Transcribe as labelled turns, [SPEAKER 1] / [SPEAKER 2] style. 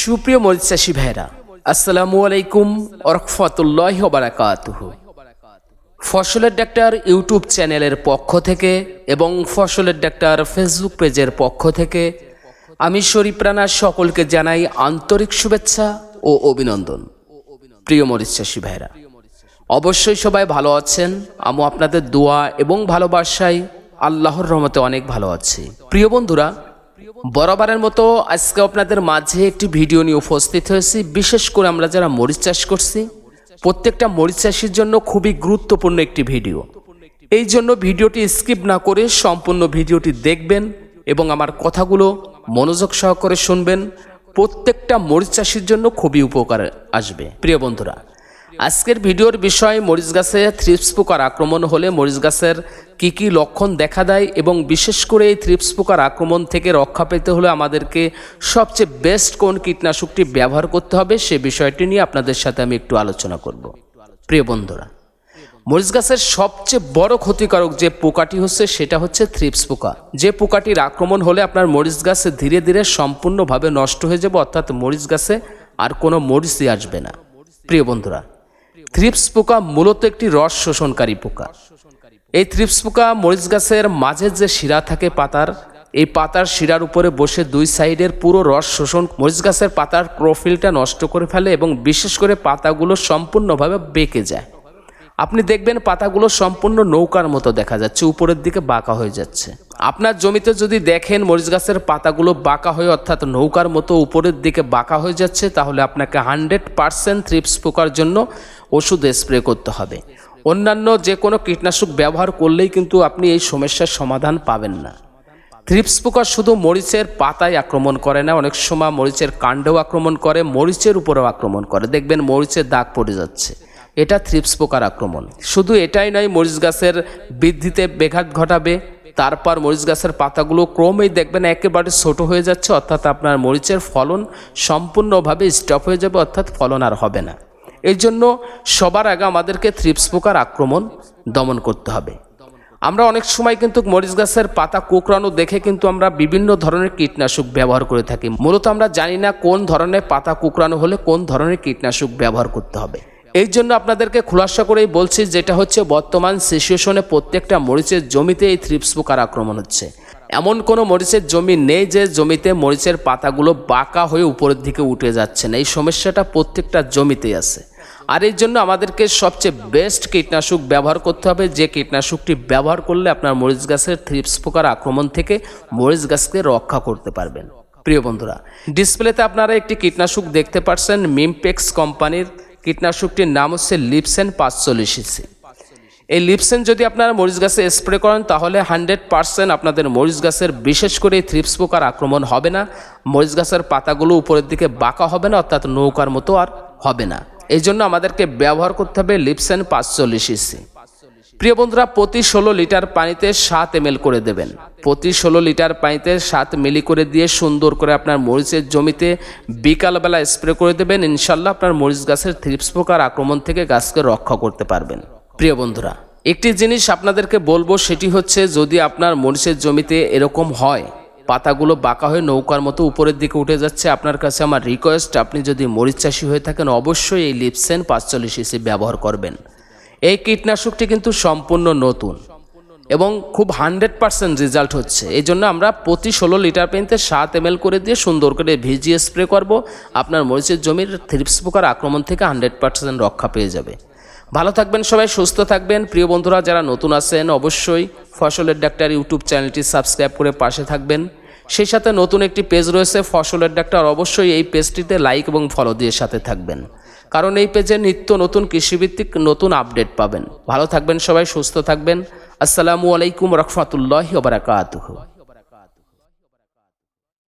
[SPEAKER 1] সুপ্রিয় মরিচ চাষী ভাইরা, আসসালামু আলাইকুম ওয়া রাহমাতুল্লাহি ওয়া বারাকাতুহু। ফসলের ডাক্তার ইউটিউব চ্যানেলের পক্ষ থেকে এবং ফসলের ডাক্তার ফেসবুক পেজের পক্ষ থেকে আমি শরীফ রানা সকলকে জানাই আন্তরিক শুভেচ্ছা ও অভিনন্দন। প্রিয় মরিচ চাষী ভাইরা, অবশ্যই সবাই ভালো আছেন। আমি আপনাদের দোয়া এবং ভালোবাসায় আল্লাহর রহমতে অনেক ভালো আছি। প্রিয় বন্ধুরা, বরাবরের মতো আজকে আপনাদের মাঝে একটি ভিডিও নিয়ে উপস্থিত হয়েছি। বিশেষ করে আমরা যারা মরিচ চাষ করছি, প্রত্যেকটা মরিচ চাষির জন্য খুবই গুরুত্বপূর্ণ একটি ভিডিও। এই জন্য ভিডিওটি স্কিপ না করে সম্পূর্ণ ভিডিওটি দেখবেন এবং আমার কথাগুলো মনোযোগ সহকারে শুনবেন। প্রত্যেকটা মরিচ চাষির জন্য খুবই উপকার আসবে। প্রিয় বন্ধুরা, আজকের ভিডিওর বিষয় মরিচ গাছে থ্রিপস পোকার আক্রমণ হলে মরিচ গাছের কি কি লক্ষণ দেখা দেয় এবং বিশেষ করে এই থ্রিপস পোকার আক্রমণ থেকে রক্ষা পেতে হলে আমাদেরকে সবচেয়ে বেস্ট কোন কীটনাশকটি ব্যবহার করতে হবে সে বিষয়টি নিয়ে আপনাদের সাথে আমি একটু আলোচনা করব। প্রিয় বন্ধুরা, মরিচ গাছের সবচেয়ে বড় ক্ষতিকারক যে পোকাটি হচ্ছে সেটা হচ্ছে থ্রিপস পোকা। যে পোকাটির আক্রমণ হলে আপনার মরিচ গাছে ধীরে ধীরে সম্পূর্ণভাবে নষ্ট হয়ে যাবে, অর্থাৎ মরিচ গাছে আর কোনো মরিচই আসবে না। প্রিয় বন্ধুরা, থ্রিপস পোকা মূলত একটি রস শোষণকারী পোকা। এই থ্রিপস পোকা মরিচ গাছের মাঝের যে শিরা থাকে পাতার, এই পাতার শিরার উপরে বসে দুই সাইডের পুরো রস শোষণ মরিচ গাছের পাতার প্রোফাইলটা নষ্ট করে ফেলে এবং বিশেষ করে পাতাগুলো সম্পূর্ণভাবে বেঁকে যায়। আপনি দেখবেন পাতাগুলো সম্পূর্ণ নৌকার মতো দেখা যাচ্ছে, উপরের দিকে বাঁকা হয়ে যাচ্ছে। আপনার জমিতে যদি দেখেন মরিচ গাছের পাতাগুলো বাঁকা হয়ে অর্থাৎ নৌকার মতো উপরের দিকে বাঁকা হয়ে যাচ্ছে, তাহলে আপনাকে 100% থ্রিপস পোকার জন্য ওষুধ স্প্রে করতে হবে। অন্যান্য যে কোনো কীটনাশক ব্যবহার করলেই কিন্তু আপনি এই সমস্যার সমাধান পাবেন না। থ্রিপস পোকা শুধু মরিচের পাতায় আক্রমণ করে না, অনেক সময় মরিচের কাণ্ডেও আক্রমণ করে, মরিচের উপরেও আক্রমণ করে। দেখবেন মরিচের দাগ পড়ে যাচ্ছে, এটা থ্রিপস পোকার আক্রমণ। শুধু এটাই নয়, মরিচ গাছের বৃদ্ধিতে ব্যাঘাত ঘটাবে। তারপর মরিচ গাছের পাতাগুলো ক্রমেই দেখবেন একেবারে ছোট হয়ে যাচ্ছে, অর্থাৎ আপনার মরিচের ফলন সম্পূর্ণভাবে স্টপ হয়ে যাবে, অর্থাৎ ফলন আর হবে না। এই জন্য সবার আগে আমাদেরকে থ্রিপস পোকার আক্রমণ দমন করতে হবে। আমরা অনেক সময় কিন্তু মরিচ গাছের পাতা কোঁকড়ানো দেখে কিন্তু আমরা বিভিন্ন ধরনের কীটনাশক ব্যবহার করে থাকি। মূলত আমরা জানি না কোন ধরনের পাতা কোঁকড়ানো হলে কোন ধরনের কীটনাশক ব্যবহার করতে হবে। এই জন্য আপনাদেরকে খুলাসা করেই বলছি, যেটা হচ্ছে বর্তমান সিচুয়েশনে প্রত্যেকটা মরিচের জমিতে এই থ্রিপস পোকার আক্রমণ হচ্ছে। এমন কোনো মরিচের জমি নেই যে জমিতে মরিচের পাতাগুলো বাঁকা হয়ে উপরের দিকে উঠে যাচ্ছে না। এই সমস্যাটা প্রত্যেকটা জমিতেই আছে। আর এই জন্য আমাদেরকে সবচেয়ে বেস্ট কীটনাশক ব্যবহার করতে হবে, যে কীটনাশকটি ব্যবহার করলে আপনার মরিচ গাছের থ্রিপস পোকার আক্রমণ থেকে মরিচ গাছকে রক্ষা করতে পারবেন। প্রিয় বন্ধুরা, ডিসপ্লেতে আপনারা একটি কীটনাশক দেখতে পাচ্ছেন, মিমপেক্স কোম্পানির। কীটনাশকটির নাম হচ্ছে লিপসেন 45cc। এই লিপসেন যদি আপনারা মরিচ গাছে স্প্রে করেন তাহলে 100% আপনাদের মরিচ গাছের বিশেষ করে থ্রিপস পোকার আক্রমণ হবে না। মরিচ গাছের পাতাগুলো উপরের দিকে বাঁকা হবে না, অর্থাৎ নৌকার মতো আর হবে না। এই জন্য আমাদেরকে ব্যবহার করতে হবে লিপসেন 45cc। প্রিয় বন্ধুরা, প্রতি 16 লিটার পানিতে 7 ml করে দেবেন। প্রতি 16 লিটার পানিতে 7 মিলি করে দিয়ে সুন্দর করে আপনার মরিচের জমিতে বিকালবেলা স্প্রে করে দেবেন। ইনশাল্লাহ আপনার মরিচ গাছের থ্রিপস পোকার আক্রমণ থেকে গাছকে রক্ষা করতে পারবেন। প্রিয় বন্ধুরা, একটি জিনিস আপনাদেরকে বলবো, সেটি হচ্ছে যদি আপনার মরিচের জমিতে এরকম হয় পাতাগুলো বাঁকা হয়ে নৌকার মতো উপরের দিকে উঠে যাচ্ছে, আপনার কাছে আমার রিকোয়েস্ট, আপনি যদি মরিচ চাষি হয়ে থাকেন অবশ্যই এই লিপসেন 45cc ব্যবহার করবেন। এই কীটনাশকটি কিন্তু সম্পূর্ণ নতুন এবং খুব 100% রেজাল্ট হচ্ছে। এই জন্য আমরা প্রতি 16 লিটার পানিতে 7 ml করে দিয়ে সুন্দর করে ভিজিয়ে স্প্রে করব। আপনার মরিচের জমির থ্রিপস পোকার আক্রমণ থেকে 100% রক্ষা পেয়ে যাবে। ভালো থাকবেন সবাই, সুস্থ থাকবেন। প্রিয় বন্ধুরা, যারা নতুন আছেন অবশ্যই ফসলের ডাক্তার ইউটিউব চ্যানেলটি সাবস্ক্রাইব করে পাশে থাকবেন। সেই সাথে নতুন একটি পেজ রয়েছে ফসলের ডাক্তার, অবশ্যই এই পেজটিতে লাইক এবং ফলো দিয়ে সাথে থাকবেন, কারণ এই পেজে নিত্য নতুন কৃষিভিত্তিক নতুন আপডেট পাবেন। ভালো থাকবেন সবাই, সুস্থ থাকবেন। আসসালামু আলাইকুম রহমতুল্লাহি ওয়া বারাকাতুহু।